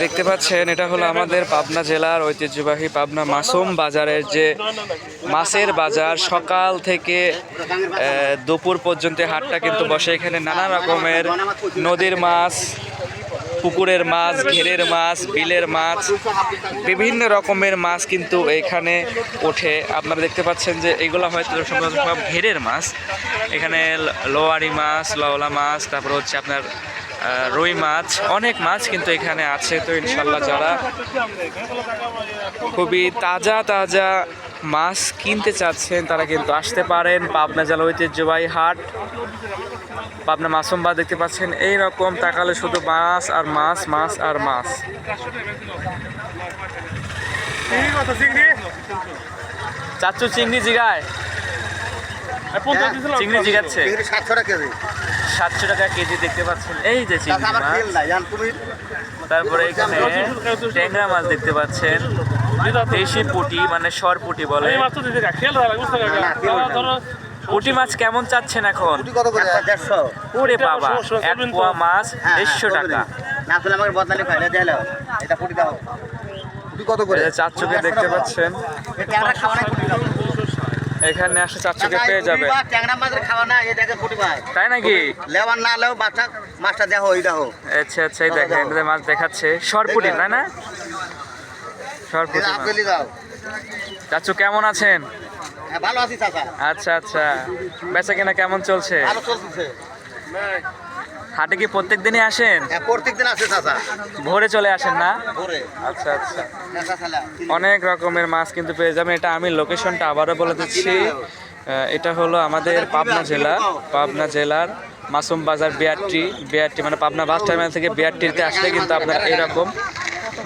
দেখতে পাচ্ছেন এটা হলো আমাদের পাবনা জেলার ঐতিহ্যবাহী পাবনা মাসুম বাজারের যে মাছের বাজার। সকাল থেকে দুপুর পর্যন্ত হাটটা কিন্তু বসে। এখানে নানা রকমের নদীর মাছ, পুকুরের মাছ, ঘেরের মাছ, বিলের মাছ, বিভিন্ন রকমের মাছ কিন্তু এখানে ওঠে। আপনারা দেখতে পাচ্ছেন যে এগুলো হয়তো সব ঘেরের মাছ। এখানে লোয়ারি মাছ, লওলা মাছ, তারপর হচ্ছে আপনার রুই মাছ, অনেক মাছ কিন্তু এখানে আছে। তো ইনশাল্লাহ যারা খুবই তাজা তাজা মাছ কিনতে চাচ্ছেন তারা কিন্তু আসতে পারেন। পাবনা জেলা ঐতিহ্যবাহী হাট পাবনা মাসুম বাজার দেখতে পাচ্ছেন। এই রকম তাকালে শুধু মাছ আর মাছ, মাছ আর মাছ। চাচ্চু চিংড়ি জিগায়, চিংড়ি জিগাচ্ছে 700 টাকা কেজি দেখতে পাচ্ছেন। এই যে চিংড়ি মাছ, তারপরে এখানে ট্যাংরা মাছ দেখতে পাচ্ছেন, দেশি পুঁটি মানে সরপুঁটি বলে। পুঁটি মাছ কেমন চাচ্ছেন এখন? ওরে বাবা, এক পোয়া মাছ 150 টাকা। চাচ্চুকে দেখতে পাচ্ছেন, এখানে আসে চাচ্চুকে পেয়ে যাবে। তাই নাকি? আচ্ছা আচ্ছা, এই দেখেন মাছ দেখাচ্ছে সরপুঁটি, তাই না? সরপুঁটি। চাচ্চু কেমন আছেন? ভালো আছি চাচা। আচ্ছা আচ্ছা, বেচা কেনা কেমন চলছে? হাটে কি প্রত্যেক দিনই আসেন? প্রত্যেক দিন আসে চাচা। ভোরে চলে আসেন না? ভোরে। আচ্ছা আচ্ছা, অনেক রকমের মাছ কিন্তু পেয়ে যাবেন। এটা আমি লোকেশনটা আবারও বলে দিচ্ছি। এটা হলো আমাদের পাবনা জেলা, পাবনা জেলার মাসুম বাজার বিআরটি মানে পাবনা বাস টার্মিনাল থেকে বিআরটিতে আসলে কিন্তু আপনারা এরকম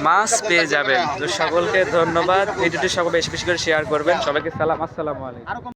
মাছ পেয়ে যাবেন। তো সকলকে ধন্যবাদ। ভিডিওটি সকলে বেশি বেশি করে শেয়ার করবেন। সবাইকে সালাম, আসসালামু আলাইকুম।